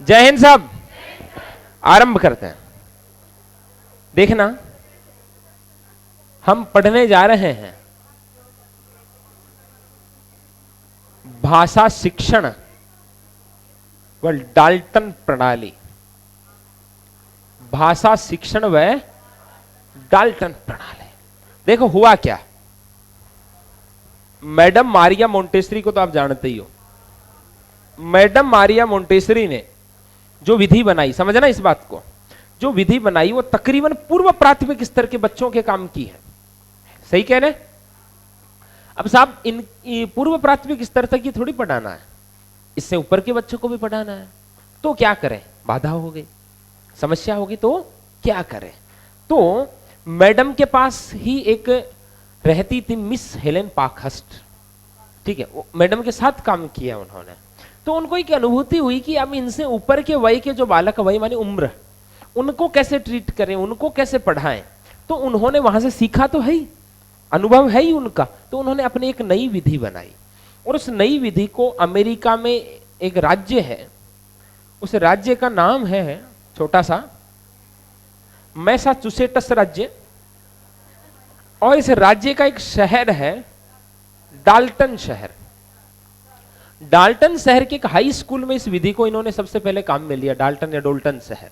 जय हिंद साहब। आरंभ करते हैं। देखना, हम पढ़ने जा रहे हैं भाषा शिक्षण व डाल्टन प्रणाली। भाषा शिक्षण व डाल्टन प्रणाली। देखो हुआ क्या, मैडम मारिया मोंटेसरी को तो आप जानते ही हो। मैडम मारिया मोंटेसरी ने जो विधि बनाई, समझना इस बात को, जो विधि बनाई वो तकरीबन पूर्व प्राथमिक स्तर के बच्चों के काम की है। सही कह रहे? अब साहब इन पूर्व प्राथमिक स्तर तक ये थोड़ी पढ़ाना है, इससे ऊपर के बच्चों को भी पढ़ाना है। तो क्या करें, बाधा हो गई, समस्या होगी, तो क्या करें। तो मैडम के पास ही एक रहती थी मिस हेलेन पार्कहर्स्ट, ठीक है, मैडम के साथ काम किया उन्होंने। तो उनको एक अनुभूति हुई कि अब इनसे ऊपर के वय के जो बालक, वय मानी उम्र, उनको कैसे ट्रीट करें, उनको कैसे पढ़ाएं। तो उन्होंने वहां से सीखा तो है ही, अनुभव है ही उनका। तो उन्होंने अपनी एक नई विधि बनाई और उस नई विधि को अमेरिका में एक राज्य है, उस राज्य का नाम है छोटा सा मैसाचुसेट्स राज्य, और इस राज्य का एक शहर है डाल्टन शहर। डाल्टन शहर के एक हाई स्कूल में इस विधि को इन्होंने सबसे पहले काम में लिया, डाल्टन या डोल्टन शहर।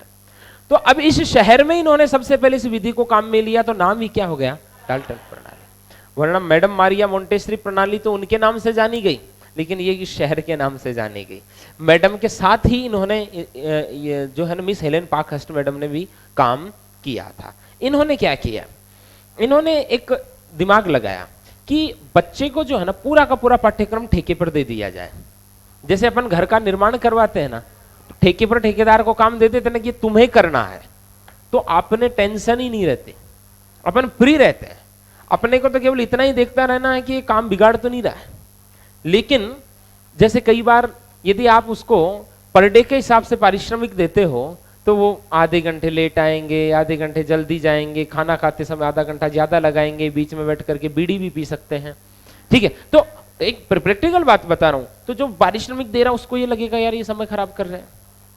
तो अब इस शहर में इन्होंने सबसे पहले इस विधि को काम में लिया, तो नाम ही क्या हो गया, डाल्टन प्रणाली। वरना मैडम मारिया मोंटेसरी प्रणाली तो उनके नाम से जानी गई, लेकिन ये इस शहर के नाम से जानी गई। मैडम के साथ ही इन्होंने ये जो है ना मिस हेलेन पार्कहर्स्ट मैडम ने भी काम किया था। इन्होंने क्या किया, इन्होंने एक दिमाग लगाया कि बच्चे को जो है ना पूरा का पूरा पाठ्यक्रम ठेके पर दे दिया जाए। जैसे अपन घर का निर्माण करवाते हैं ना, तो ठेके पर ठेकेदार को काम दे देते ना कि तुम्हें करना है, तो आपने टेंशन ही नहीं रहती, अपन फ्री रहते हैं। अपने को तो केवल इतना ही देखता रहना है कि काम बिगाड़ तो नहीं रहा है। लेकिन जैसे कई बार यदि आप उसको पर डे के हिसाब से पारिश्रमिक देते हो, तो वो आधे घंटे लेट आएंगे, आधे घंटे जल्दी जाएंगे, खाना खाते समय आधा घंटा ज्यादा लगाएंगे, बीच में बैठ करके बीड़ी भी पी सकते हैं, ठीक है। तो एक प्रैक्टिकल बात बता रहा हूं, तो जो पारिश्रमिक दे रहा है उसको ये लगेगा यार ये समय खराब कर रहे हैं,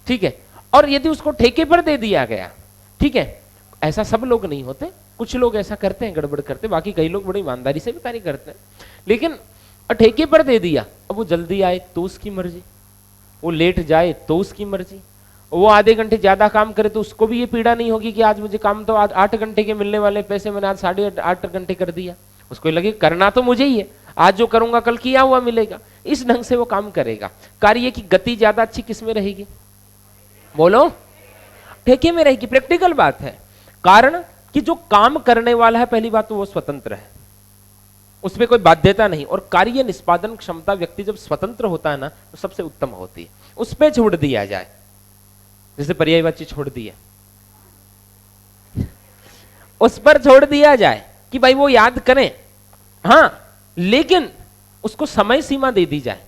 ठीक है। और यदि उसको ठेके पर दे दिया गया, ठीक है, ऐसा सब लोग नहीं होते, कुछ लोग ऐसा करते हैं, गड़बड़ करते, बाकी कई लोग बड़ी ईमानदारी से भी कार्य करते हैं। लेकिन ठेके पर दे दिया, अब वो जल्दी आए तो उसकी मर्जी, वो लेट जाए तो उसकी मर्जी, वो आधे घंटे ज्यादा काम करे तो उसको भी ये पीड़ा नहीं होगी कि आज मुझे काम तो आज 8 घंटे के मिलने वाले पैसे मैंने आज 8.5 घंटे कर दिया। उसको लगे करना तो मुझे ही है, आज जो करूंगा कल किया हुआ मिलेगा। इस ढंग से वो काम करेगा। कार्य की गति ज्यादा अच्छी किस में रहेगी, बोलो, ठेके में रहेगी। प्रैक्टिकल बात है। कारण कि जो काम करने वाला है, पहली बात तो वो स्वतंत्र है, उसमें कोई बाध्यता नहीं, और कार्य निष्पादन क्षमता व्यक्ति जब स्वतंत्र होता है ना, तो सबसे उत्तम होती है। उस पर छोड़ दिया जाए, जैसे पर्यायवाची छोड़ दिया, उस पर छोड़ दिया जाए कि भाई वो याद करें, हां, लेकिन उसको समय सीमा दे दी जाए।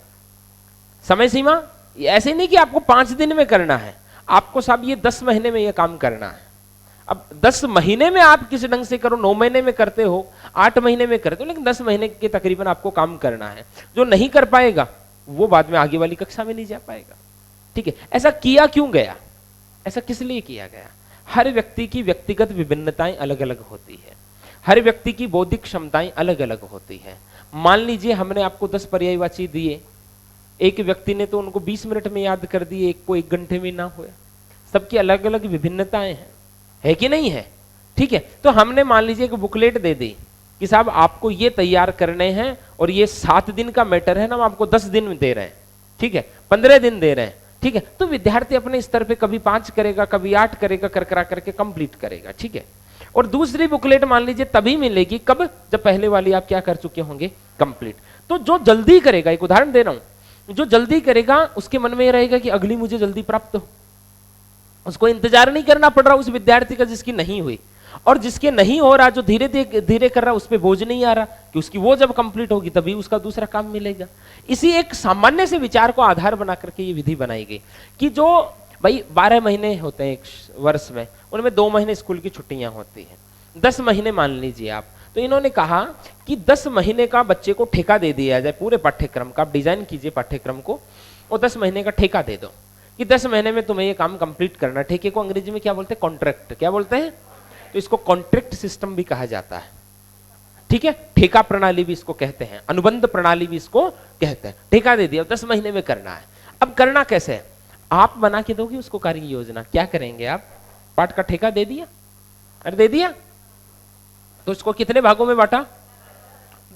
समय सीमा ऐसे नहीं कि आपको 5 दिन में करना है, आपको साहब ये 10 महीने में ये काम करना है। अब 10 महीने में आप किस ढंग से करो, 9 महीने में करते हो, 8 महीने में करते हो, लेकिन 10 महीने के तकरीबन आपको काम करना है। जो नहीं कर पाएगा वो बाद में आगे वाली कक्षा में नहीं जा पाएगा, ठीक है। ऐसा किया क्यों गया, ऐसा किस लिए किया गया? हर व्यक्ति की व्यक्तिगत विभिन्नताएं अलग अलग होती है, हर व्यक्ति की बौद्धिक क्षमताएं अलग अलग होती है। मान लीजिए हमने आपको 10 पर्यायवाची दिए, एक व्यक्ति ने तो उनको 20 मिनट में याद कर दिए, एक को 1 घंटे में ना हुआ। सबकी अलग अलग विभिन्नताएं हैं, है कि नहीं है, ठीक है। तो हमने मान लीजिए एक बुकलेट दे दी कि साहब आपको ये तैयार करने हैं, और ये 7 दिन का मैटर है ना, हम आपको 10 दिन में दे रहे हैं, ठीक है, 15 दिन दे रहे हैं, ठीक है। तो विद्यार्थी अपने स्तर पे कभी 5 करेगा, कभी 8 करेगा, करकरा करके कंप्लीट करेगा, ठीक है। और दूसरी बुकलेट मान लीजिए तभी मिलेगी कब, जब पहले वाली आप क्या कर चुके होंगे, कंप्लीट। तो जो जल्दी करेगा, एक उदाहरण दे रहा हूं, जो जल्दी करेगा उसके मन में यह रहेगा कि अगली मुझे जल्दी प्राप्त हो, उसको इंतजार नहीं करना पड़ रहा उस विद्यार्थी का जिसकी नहीं हुई। और जिसके नहीं हो रहा, जो धीरे धीरे कर रहा, उस पर बोझ नहीं आ रहा कि उसकी वो जब कंप्लीट होगी तभी उसका दूसरा काम मिलेगा। इसी एक सामान्य से विचार को आधार बना करके ये विधि बनाई गई कि जो भाई 12 महीने होते हैं एक वर्ष में, उनमें 2 महीने स्कूल की छुट्टियां होती हैं, 10 महीने मान लीजिए आप। तो इन्होंने कहा कि 10 महीने का बच्चे को ठेका दे दिया जाए, पूरे पाठ्यक्रम का आप डिजाइन कीजिए पाठ्यक्रम को, और 10 महीने का ठेका दे दो कि 10 महीने में तुम्हें ये काम कंप्लीट करना। ठेके को अंग्रेजी में क्या बोलते हैं? कॉन्ट्रैक्ट। क्या बोलते हैं? तो इसको कॉन्ट्रैक्ट सिस्टम भी कहा जाता है, ठीक है। ठेका प्रणाली भी इसको कहते हैं, अनुबंध प्रणाली भी इसको कहते हैं। ठेका दे दिया, 10 महीने में करना है। अब करना कैसे है? आप बना के दोगे उसको कार्य योजना। क्या करेंगे आप? पाठ का ठेका दे दिया, अरे दे दिया, तो इसको कितने भागों में बांटा?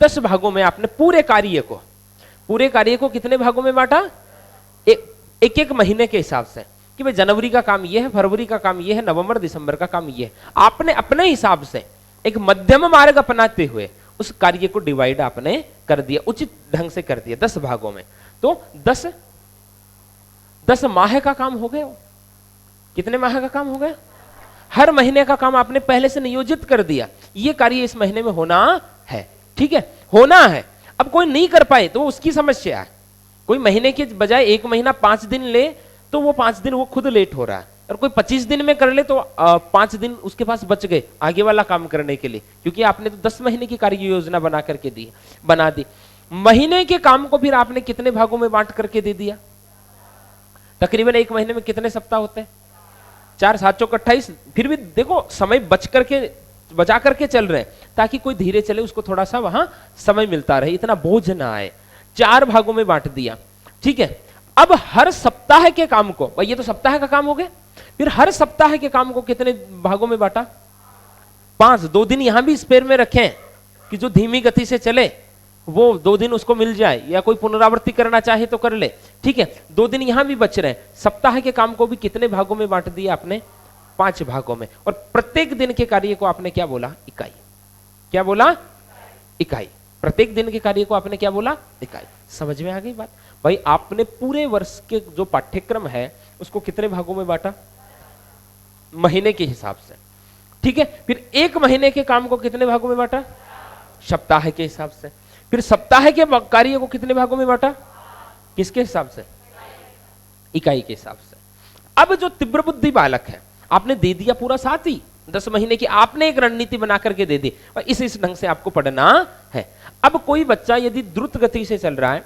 10 भागों में। आपने पूरे कार्य को कितने भागों में बांटा? एक एक महीने के हिसाब से, कि भाई जनवरी का काम ये है, फरवरी का काम ये है, नवंबर दिसंबर का काम ये है। आपने अपने हिसाब से एक मध्यम मार्ग अपनाते हुए उस कार्य को डिवाइड आपने कर दिया, उचित ढंग से कर दिया 10 भागों में। तो 10 माह का काम हो गया। कितने माह का काम हो गया? हर महीने का काम आपने पहले से नियोजित कर दिया, ये कार्य इस महीने में होना है, ठीक है, होना है। अब कोई नहीं कर पाए तो उसकी समस्या है। कोई महीने के बजाय 1 महीना 5 दिन ले तो वो 5 दिन वो खुद लेट हो रहा है, और कोई 25 दिन में कर ले तो 5 दिन उसके पास बच गए आगे वाला काम करने के लिए, क्योंकि आपने तो 10 महीने की कार्य योजना बना करके बना दी। महीने के काम को फिर आपने कितने भागों में बांट करके दे दिया? तकरीबन 1 महीने में कितने सप्ताह होते हैं? 4 7 चौक 28। फिर भी देखो समय बचा करके चल रहे हैं, ताकि कोई धीरे चले, उसको थोड़ा सा वहां समय मिलता रहे, इतना बोझ ना आए। 4 भागों में बांट दिया, ठीक है। अब हर सप्ताह के काम को, भाई ये तो सप्ताह का काम हो गया, फिर हर सप्ताह के काम को कितने भागों में बांटा? 5। 2 दिन यहां भी स्पेयर में रखें कि जो धीमी गति से चले वो 2 दिन उसको मिल जाए, या कोई पुनरावृत्ति करना चाहे तो कर ले, ठीक है। 2 दिन यहां भी बच रहे हैं। सप्ताह के काम को भी कितने भागों में बांट दिया आपने? 5 भागों में। और प्रत्येक दिन के कार्य को आपने क्या बोला? इकाई। क्या बोला? इकाई। प्रत्येक दिन के कार्य को आपने क्या बोला? इकाई। समझ में आ गई बात? भाई आपने पूरे वर्ष के जो पाठ्यक्रम है उसको कितने भागों में बांटा? महीने के हिसाब से, ठीक है। फिर 1 महीने के काम को कितने भागों में बांटा? सप्ताह के हिसाब से। फिर सप्ताह के कार्य को कितने भागों में बांटा? किसके हिसाब से? इकाई के हिसाब से। अब जो तीव्र बुद्धि बालक है, आपने दे दिया पूरा साथ ही 10 महीने की, आपने एक रणनीति बना करके दे दी, और इस ढंग से आपको पढ़ना है। अब कोई बच्चा यदि द्रुत गति से चल रहा है,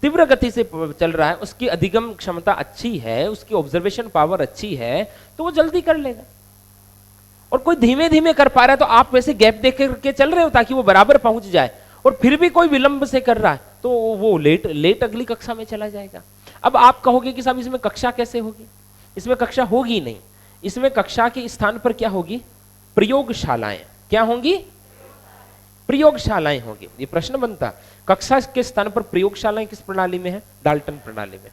तीव्र गति से चल रहा है, उसकी अधिगम क्षमता अच्छी है, उसकी ऑब्जर्वेशन पावर अच्छी है, तो वो जल्दी कर लेगा। और कोई धीमे धीमे कर पा रहा है तो आप वैसे गैप देख करके चल रहे हो ताकि वो बराबर पहुंच जाए, और फिर भी कोई विलंब से कर रहा है तो वो लेट अगली कक्षा में चला जाएगा। अब आप कहोगे कि साहब इसमें कक्षा कैसे होगी? इसमें कक्षा होगी नहीं, इसमें कक्षा के स्थान पर क्या होगी? प्रयोगशालाएं। क्या होंगी? प्रयोगशालाएं होंगी। ये प्रश्न बनता, कक्षा के स्थान पर प्रयोगशालाएं किस प्रणाली में है? डाल्टन प्रणाली में।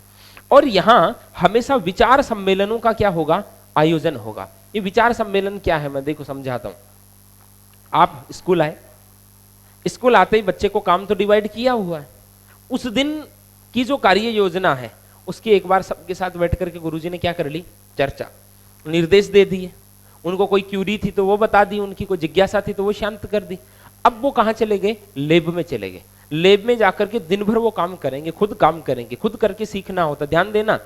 और यहां हमेशा विचार सम्मेलनों का क्या होगा? आयोजन होगा। ये विचार सम्मेलन क्या है, मैं देखो समझाता हूं। आप स्कूल आए, स्कूल आते ही बच्चे को काम तो डिवाइड किया हुआ है, उस दिन की जो कार्य योजना है उसकी एक बार सबके साथ बैठ करके गुरुजी ने क्या कर ली? चर्चा, निर्देश दे दिए। उनको कोई क्यूरी थी तो वो बता दी, उनकी कोई जिज्ञासा थी तो वो शांत कर दी। अब वो कहां चले गए? लैब में चले गए। लैब में जाकर के दिन भर वो काम करेंगे, खुद काम करेंगे, खुद करके सीखना होता। ध्यान देना,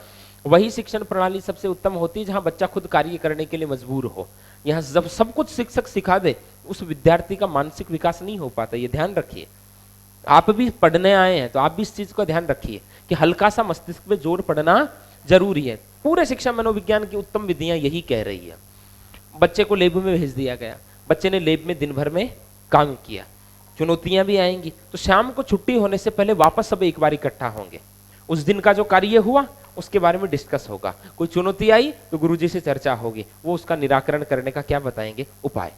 वही शिक्षण प्रणाली सबसे उत्तम होती है जहां बच्चा खुद कार्य करने के लिए मजबूर हो। यहाँ जब सब कुछ शिक्षक सिखा दे, उस विद्यार्थी का मानसिक विकास नहीं हो पाता। ये ध्यान रखिए। आप भी पढ़ने आए हैं तो आप भी इस चीज का ध्यान रखिए कि हल्का सा मस्तिष्क पे जोर पड़ना जरूरी है। पूरे शिक्षा मनोविज्ञान की उत्तम विधियां यही कह रही है। बच्चे को लैब में भेज दिया गया, बच्चे ने लैब में दिन भर में काम किया। चुनौतियां भी आएंगी, तो शाम को छुट्टी होने से पहले वापस सब एक बार इकट्ठा होंगे। उस दिन का जो कार्य हुआ उसके बारे में डिस्कस होगा। कोई चुनौती आई तो गुरुजी से चर्चा होगी, वो उसका निराकरण करने का क्या बताएंगे? उपाय।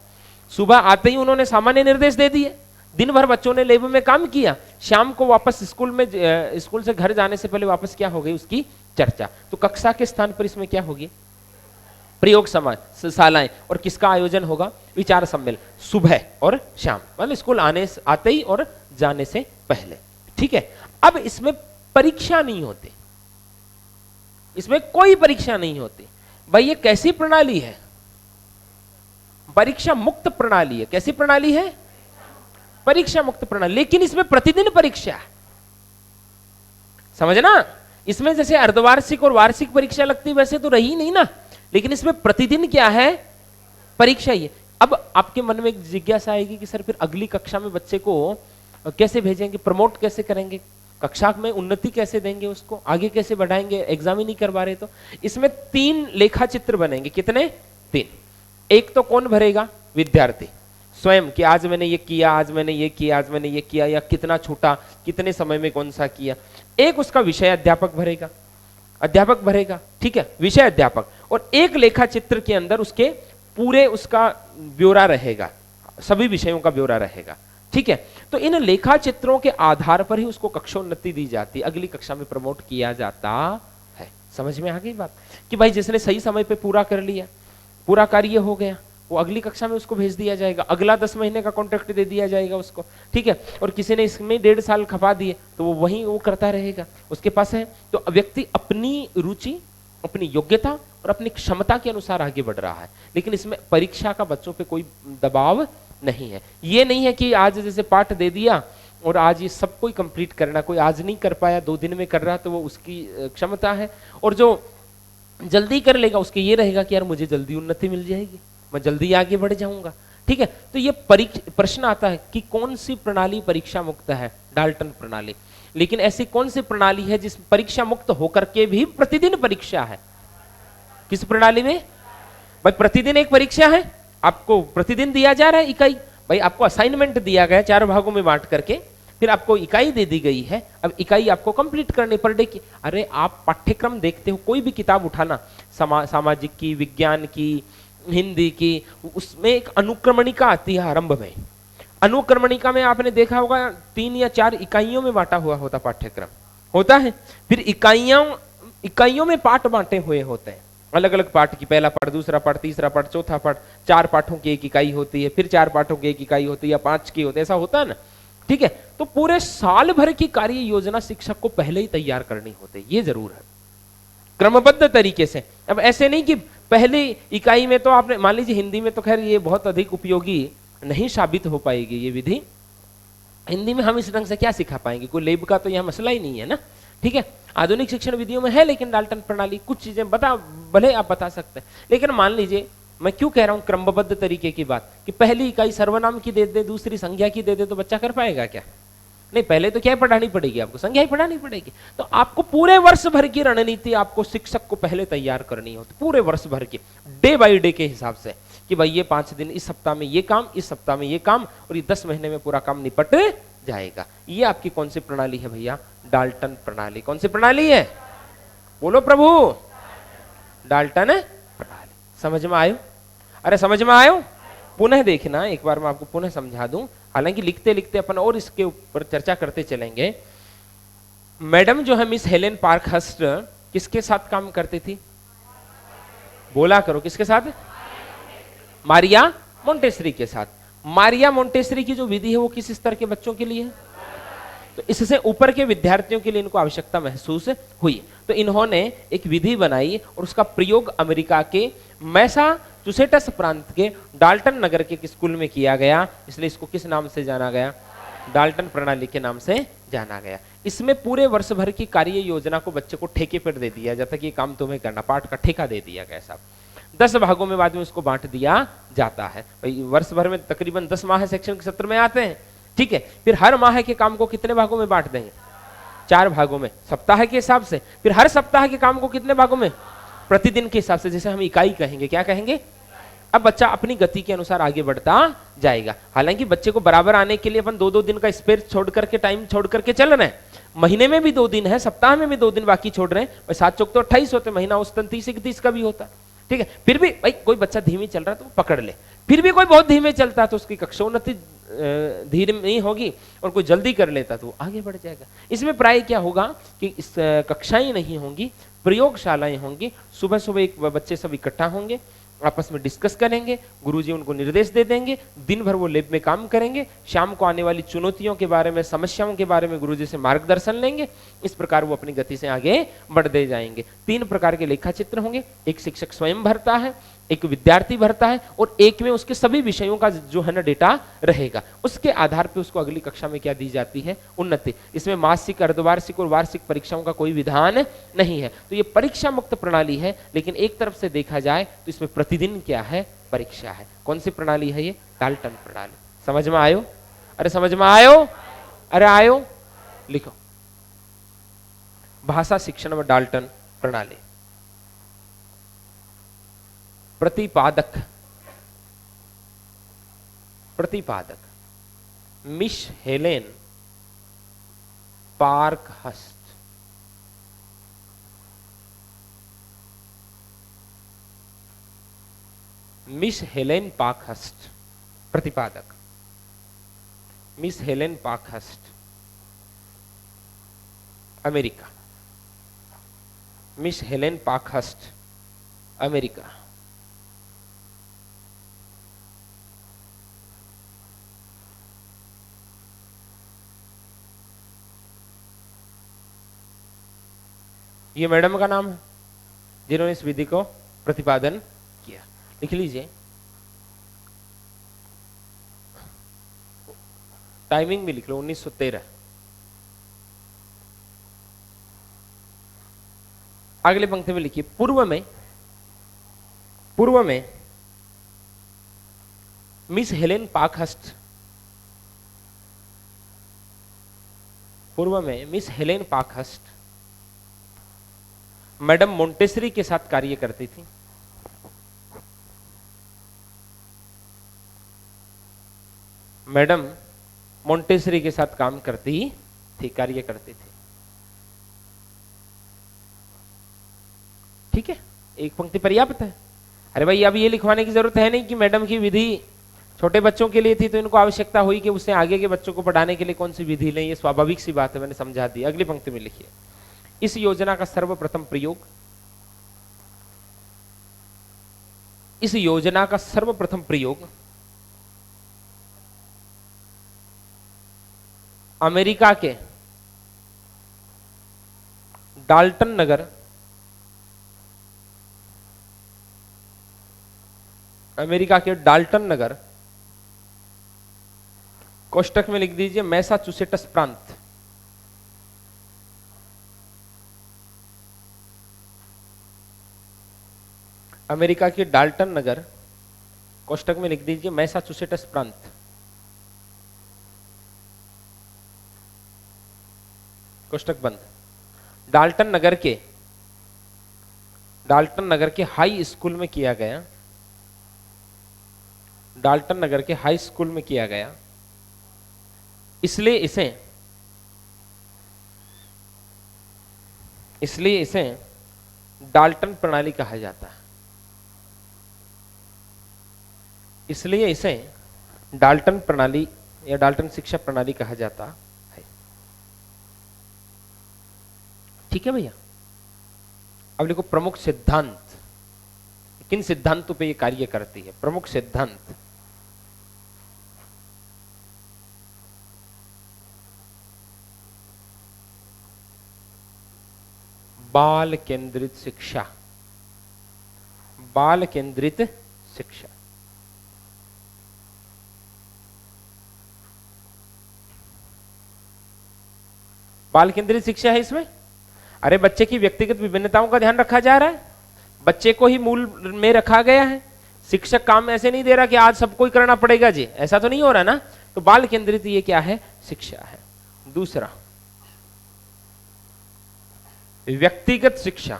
सुबह आते ही उन्होंने सामान्य निर्देश दे दिए, दिन भर बच्चों ने लैब में काम किया, शाम को वापस स्कूल से घर जाने से पहले वापस क्या हो गई? उसकी चर्चा। तो कक्षा के स्थान पर इसमें क्या होगी? प्रयोगशालाएं। और किसका आयोजन होगा? विचार सम्मेलन, सुबह और शाम, मतलब स्कूल आते ही और जाने से पहले, ठीक है। अब इसमें परीक्षा नहीं होती, इसमें कोई परीक्षा नहीं होती। भाई ये कैसी प्रणाली है? परीक्षा मुक्त प्रणाली है। कैसी प्रणाली है? परीक्षा मुक्त प्रणाली। लेकिन इसमें प्रतिदिन परीक्षा है, समझना। इसमें जैसे अर्धवार्षिक और वार्षिक परीक्षा लगती वैसे तो रही नहीं ना, लेकिन इसमें प्रतिदिन क्या है? परीक्षा ही है। अब आपके मन में एक जिज्ञासा आएगी कि सर फिर अगली कक्षा में बच्चे को कैसे भेजेंगे, प्रमोट कैसे करेंगे? कक्षा में उन्नति कैसे देंगे, उसको आगे कैसे बढ़ाएंगे, एग्जाम ही नहीं करवा रहे तो। इसमें 3 लेखा चित्र बनेंगे। कितने? 3। एक तो कौन भरेगा? विद्यार्थी स्वयं, कि आज मैंने ये किया, आज मैंने ये किया, आज मैंने ये किया, या कितना छोटा, कितने समय में कौन सा किया। एक उसका विषय अध्यापक भरेगा, अध्यापक भरेगा, ठीक है, विषय अध्यापक। और एक लेखा चित्र के अंदर उसके पूरे उसका ब्यौरा रहेगा, सभी विषयों का ब्यौरा रहेगा, ठीक है। तो इन लेखा चित्रों के आधार पर ही उसको कक्षोन्नति दी जाती है, अगली कक्षा में प्रमोट किया जाता है। समझ में आ गई बात? कि भाई जिसने सही समय पे पूरा कर लिया, पूरा कार्य हो गया, वो अगली कक्षा में उसको भेज दिया जाएगा, अगला 10 महीने का कॉन्ट्रैक्ट दे दिया जाएगा उसको, ठीक है। और किसी ने इसमें 1.5 साल खपा दिए तो वो वहीं वो करता रहेगा, उसके पास है। तो व्यक्ति अपनी रुचि, अपनी योग्यता और अपनी क्षमता के अनुसार आगे बढ़ रहा है, लेकिन इसमें परीक्षा का बच्चों पे कोई दबाव नहीं है। ये नहीं है कि आज जैसे पाठ दे दिया और आज ये सब कोई कंप्लीट करना, कोई आज नहीं कर पाया 2 दिन में कर रहा तो वो उसकी क्षमता है, और जो जल्दी कर लेगा उसके ये रहेगा कि यार मुझे जल्दी उन्नति मिल जाएगी, मैं जल्दी आगे बढ़ जाऊंगा, ठीक है। तो ये प्रश्न आता है कि कौन सी प्रणाली परीक्षा मुक्त है? डाल्टन प्रणाली। लेकिन ऐसी कौन सी प्रणाली है जिस परीक्षा मुक्त होकर के भी प्रतिदिन परीक्षा है? किस प्रणाली में? भाई प्रतिदिन एक परीक्षा है, आपको प्रतिदिन दिया जा रहा है इकाई। भाई आपको असाइनमेंट दिया गया 4 भागों में बांट करके, फिर आपको इकाई दे दी गई है, अब इकाई आपको कंप्लीट करनी पर डे की। अरे आप पाठ्यक्रम देखते हो, कोई भी किताब उठाना, सामाजिक की, विज्ञान की, हिंदी की, उसमें एक अनुक्रमणिका आती है आरंभ में। अनुक्रमणिका में आपने देखा होगा 3 या 4 इकाइयों में बांटा हुआ होता पाठ्यक्रम होता है, फिर इकाइयों में पाठ बांटे हुए होते हैं, अलग अलग पाठ की, पहला पाठ, दूसरा पाठ, तीसरा पाठ, चौथा पाठ, 4 पाठों की एक इकाई होती है, फिर 4 पाठों की एक इकाई होती है, या 5 की होती है, ऐसा होता है ना, ठीक है। तो पूरे साल भर की कार्य योजना शिक्षक को पहले ही तैयार करनी होती है, ये जरूर है, क्रमबद्ध तरीके से। अब ऐसे नहीं कि पहली इकाई में तो आपने, मान लीजिए हिंदी में तो खैर ये बहुत अधिक उपयोगी नहीं साबित हो पाएगी ये विधि। हिंदी में हम इस ढंग से क्या सिखा पाएंगे, कोई लेब का तो यह मसला ही नहीं है ना, ठीक है। आधुनिक शिक्षण विधियों में है, लेकिन डाल्टन प्रणाली कुछ चीजें भले आप बता सकते हैं, लेकिन मान लीजिए, मैं क्यों कह रहा हूं क्रमबद्ध तरीके की बात, कि पहली इकाई सर्वनाम की दे दे, दूसरी संज्ञा की दे दे, तो बच्चा कर पाएगा क्या? नहीं, पहले तो क्या पढ़ानी पड़ेगी आपको? संज्ञा ही पढ़ानी पड़ेगी। तो आपको पूरे वर्ष भर की रणनीति आपको शिक्षक को पहले तैयार करनी होती, पूरे वर्ष भर की, डे बाय डे के हिसाब से, कि भाई ये 5 दिन, इस सप्ताह में ये काम, इस सप्ताह में ये काम, और ये 10 महीने में पूरा काम निपट जाएगा। ये आपकी कौन सी प्रणाली है भैया? डाल्टन प्रणाली। कौन सी प्रणाली है? बोलो प्रभु, डाल्टन प्रणाली। समझ में आयो? अरे समझ में आयो? पुनः देखना, एक बार मैं आपको पुनः समझा दूं, हालांकि लिखते लिखते अपन और इसके ऊपर चर्चा करते चलेंगे। मैडम जो है मिस हेलेन पार्कहर्स्ट, किसके साथ काम करती थी? बोला करो, किसके साथ? मारिया मोंटेसरी के साथ। मारिया मोंटेसरी की जो विधि है वो किस स्तर के बच्चों के लिए है? तो इससे ऊपर के विद्यार्थियों के लिए इनको आवश्यकता महसूस हुई, तो इन्होंने एक विधि बनाई और उसका प्रयोग अमेरिका के मैसाचुसेट्स प्रांत के डाल्टन नगर के स्कूल में किया गया। इसलिए इसको किस नाम से जाना गया? डाल्टन प्रणाली के नाम से जाना गया। इसमें पूरे वर्ष भर की कार्य योजना को बच्चे को ठेके पर दे दिया जाता कि ये काम तुम्हें करना, पाठ का ठेका दे दिया गया साहब। 10 भागों में बाद में उसको बांट दिया जाता है। भाई वर्ष भर में तकरीबन 10 माह सेक्शन के सत्र में आते हैं, ठीक है। फिर हर माह के काम को कितने भागों में बांट देंगे? 4 भागों में, सप्ताह के हिसाब से। फिर हर सप्ताह के काम को कितने भागों में? प्रतिदिन के हिसाब से, जैसे हम इकाई कहेंगे, क्या कहेंगे? अब बच्चा अपनी गति के अनुसार आगे बढ़ता जाएगा। हालांकि बच्चे को बराबर आने के लिए अपन 2-2 दिन का स्पेस छोड़ करके, टाइम छोड़ करके चल रहे हैं। महीने में भी 2 दिन है, सप्ताह में भी 2 दिन बाकी छोड़ रहे हैं। 7 चौक तो 28 होते, महीना औसतन 30-31 का भी होता, ठीक है। फिर भी भाई कोई बच्चा धीमे चल रहा है तो वो पकड़ ले, फिर भी कोई बहुत धीमे चलता है तो उसकी कक्षोन्नति धीरे नहीं होगी, और कोई जल्दी कर लेता तो वो आगे बढ़ जाएगा। इसमें प्राय क्या होगा कि इस कक्षाएं नहीं होंगी, प्रयोगशालाएं होंगी। सुबह सुबह एक बच्चे सब इकट्ठा होंगे, आपस में डिस्कस करेंगे, गुरुजी उनको निर्देश दे देंगे, दिन भर वो लैब में काम करेंगे, शाम को आने वाली चुनौतियों के बारे में, समस्याओं के बारे में गुरुजी से मार्गदर्शन लेंगे। इस प्रकार वो अपनी गति से आगे बढ़ते जाएंगे। 3 प्रकार के लेखा चित्र होंगे, एक शिक्षक स्वयं भरता है, एक विद्यार्थी भरता है, और एक में उसके सभी विषयों का जो है ना डेटा रहेगा। उसके आधार पर उसको अगली कक्षा में क्या दी जाती है? उन्नति। इसमें मासिक, अर्धवार्षिक और वार्षिक परीक्षाओं का कोई विधान नहीं है। तो ये परीक्षा मुक्त प्रणाली है, लेकिन एक तरफ से देखा जाए तो इसमें प्रतिदिन क्या है? परीक्षा है। कौन सी प्रणाली है ये? डाल्टन प्रणाली। समझ में आयो? अरे समझ में आयो? अरे आयो? लिखो। भाषा शिक्षण व डाल्टन प्रणाली। प्रतिपादक, प्रतिपादक Miss Helen Parkhurst. Miss Helen Parkhurst प्रतिपादक, Miss Helen Parkhurst, America. Miss Helen Parkhurst, America. ये मैडम का नाम है जिन्होंने इस विधि को प्रतिपादन किया। लिख लीजिए। टाइमिंग भी लिख लो 1913। अगले पंक्ति में लिखिए पूर्व में मिस हेलेन पार्कहर्स्ट, पूर्व में miss Helen Parkhurst madam Montessori के साथ कार्य करती थी। मैडम मोंटेसरी के साथ काम करती थी, कार्य करती थी। ठीक है, एक पंक्ति पर्याप्त है। अरे भाई अब ये लिखवाने की जरूरत है नहीं कि मैडम की विधि छोटे बच्चों के लिए थी तो इनको आवश्यकता हुई कि उससे आगे के बच्चों को पढ़ाने के लिए कौन सी विधि लें। ये स्वाभाविक सी बात है, मैंने समझा दी। अगली पंक्ति में लिखिए इस योजना का सर्वप्रथम प्रयोग, इस योजना का सर्वप्रथम प्रयोग अमेरिका के डाल्टन नगर, अमेरिका के डाल्टन नगर, कोष्टक में लिख दीजिए मैसाचुसेट्स प्रांत, अमेरिका के डाल्टन नगर, कोष्टक में लिख दीजिए मैसाचुसेट्स प्रांत, कोष्टक बंद। डाल्टन नगर के हाई स्कूल में किया गया, डाल्टन नगर के हाई स्कूल में किया गया, इसलिए इसे डाल्टन प्रणाली कहा जाता है। इसलिए इसे डाल्टन प्रणाली या डाल्टन शिक्षा प्रणाली कहा जाता है। ठीक है भैया। अब लिखो प्रमुख सिद्धांत। किन सिद्धांतों पे ये कार्य करती है? प्रमुख सिद्धांत। बाल केंद्रित शिक्षा, बाल केंद्रित शिक्षा। बाल केंद्रित शिक्षा है इसमें। अरे बच्चे की व्यक्तिगत विभिन्नताओं का ध्यान रखा जा रहा है, बच्चे को ही मूल में रखा गया है। शिक्षक काम ऐसे नहीं दे रहा कि आज सबको ही करना पड़ेगा जी, ऐसा तो नहीं हो रहा ना। तो बाल केंद्रित ये क्या है? शिक्षा है। दूसरा व्यक्तिगत शिक्षा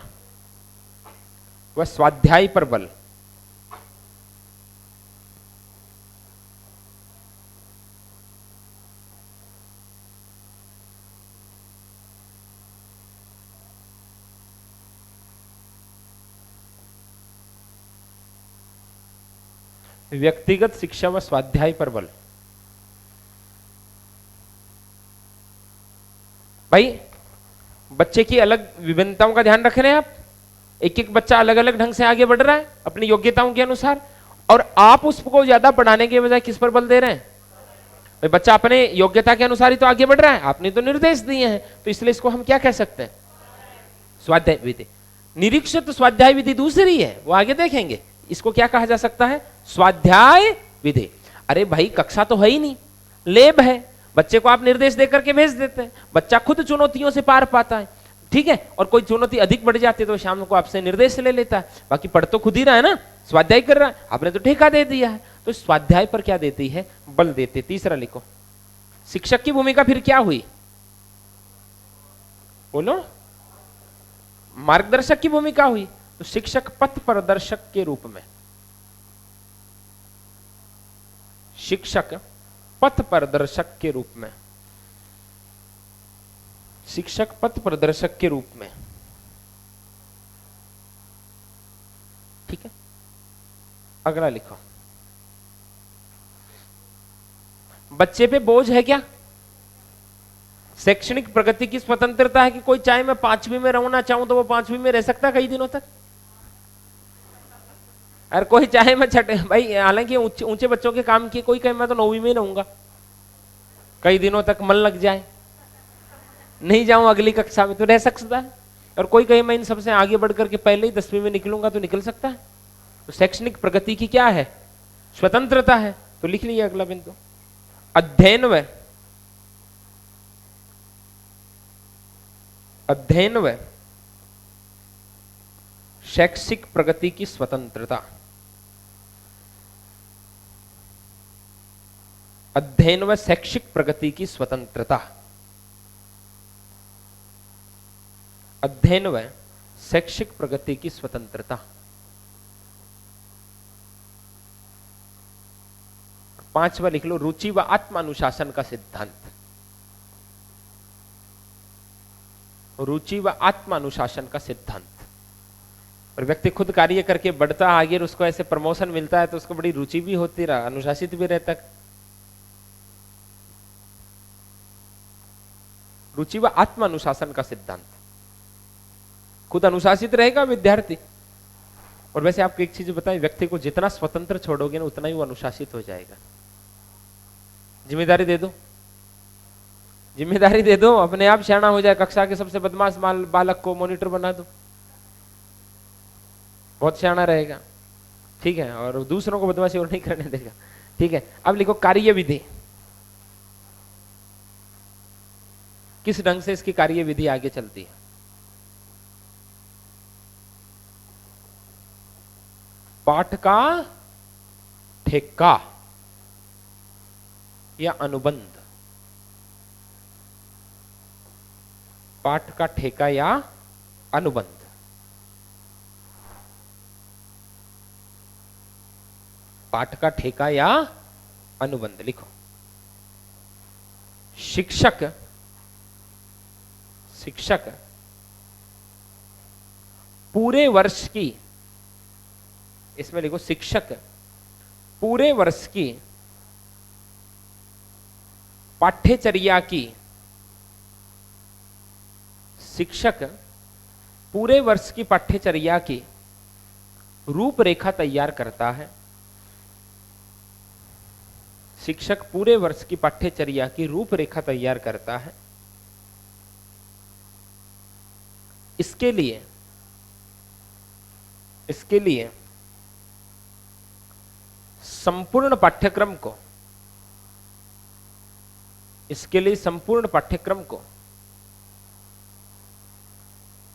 व स्वाध्याय पर बल। व्यक्तिगत शिक्षा व स्वाध्याय पर बल। भाई बच्चे की अलग विभिन्नताओं का ध्यान रख रहे हैं आप। एक एक बच्चा अलग अलग ढंग से आगे बढ़ रहा है अपनी योग्यताओं के अनुसार, और आप उसको ज्यादा पढ़ाने के बजाय किस पर बल दे रहे हैं? भाई बच्चा अपने योग्यता के अनुसार ही तो आगे बढ़ रहा है, आपने तो निर्देश दिए हैं। तो इसलिए इसको हम क्या कह सकते हैं? स्वाध्याय विधि। निरीक्षित स्वाध्याय विधि दूसरी है, वो आगे देखेंगे। इसको क्या कहा जा सकता है? स्वाध्याय विधि। अरे भाई कक्षा तो है ही नहीं, लैब है। बच्चे को आप निर्देश देकर के भेज देते हैं, बच्चा खुद चुनौतियों से पार पाता है। ठीक है, और कोई चुनौती अधिक बढ़ जाती है तो शाम को आपसे निर्देश ले लेता है। बाकी पढ़ तो खुद ही रहा है ना, स्वाध्याय कर रहा है, आपने तो ठेका दे दिया है। तो स्वाध्याय पर क्या देती है? बल देते। तीसरा लिखो, शिक्षक की भूमिका फिर क्या हुई? बोलो। मार्गदर्शक की भूमिका हुई, तो शिक्षक पथ प्रदर्शक के रूप में, शिक्षक पथ प्रदर्शक के रूप में, शिक्षक पथ प्रदर्शक के रूप में, ठीक है। अगला लिखो, बच्चे पे बोझ है क्या? शैक्षणिक प्रगति की स्वतंत्रता है कि कोई चाहे मैं 5वीं में रहना चाहूं तो वो 5वीं में रह सकता है कई दिनों तक, और कोई चाहे मैं छठे, भाई हालांकि ऊंचे बच्चों के काम किए, कोई कहे मैं तो 9वीं में रहूंगा, कई दिनों तक मन लग जाए, नहीं जाऊं अगली कक्षा में, तो रह सकता है। और कोई कहे मैं इन सबसे आगे बढ़कर के पहले ही 10वीं में निकलूंगा, तो निकल सकता है। तो शैक्षणिक प्रगति की क्या है? स्वतंत्रता है। तो लिख लीजिए अगला बिंदु, अध्ययन व शैक्षिक प्रगति की स्वतंत्रता, अध्ययन व शैक्षिक प्रगति की स्वतंत्रता, अध्ययन व शैक्षिक प्रगति की स्वतंत्रता। 5वां लिख लो, रुचि व आत्मानुशासन का सिद्धांत, रुचि व आत्मानुशासन का सिद्धांत। और व्यक्ति खुद कार्य करके बढ़ता आगे और उसको ऐसे प्रमोशन मिलता है तो उसको बड़ी रुचि भी होती रहा, अनुशासित भी रहता। रुचि व आत्मानुशासन का सिद्धांत, खुद अनुशासित रहेगा विद्यार्थी। और वैसे आपको एक चीज बताएं, व्यक्ति को जितना स्वतंत्र छोड़ोगे ना उतना ही वो अनुशासित हो जाएगा। जिम्मेदारी दे दो, जिम्मेदारी दे दो, अपने आप शाना हो जाए। कक्षा के सबसे बदमाश बालक को मॉनिटर बना दो, बहुत शाना रहेगा, ठीक है, और दूसरों को बदमाशी और नहीं करने देगा, ठीक है। अब लिखो कार्य विधि, किस ढंग से इसकी कार्य विधि आगे चलती है? पाठ का ठेका या अनुबंध, पाठ का ठेका या अनुबंध, पाठ का ठेका या अनुबंध लिखो। शिक्षक पूरे वर्ष की, इसमें लिखो शिक्षक पूरे वर्ष की पाठ्यचर्या की, शिक्षक पूरे वर्ष की पाठ्यचर्या की रूपरेखा तैयार करता है। शिक्षक पूरे वर्ष की पाठ्यचर्या की रूपरेखा तैयार करता है। इसके लिए संपूर्ण पाठ्यक्रम को, इसके लिए संपूर्ण पाठ्यक्रम को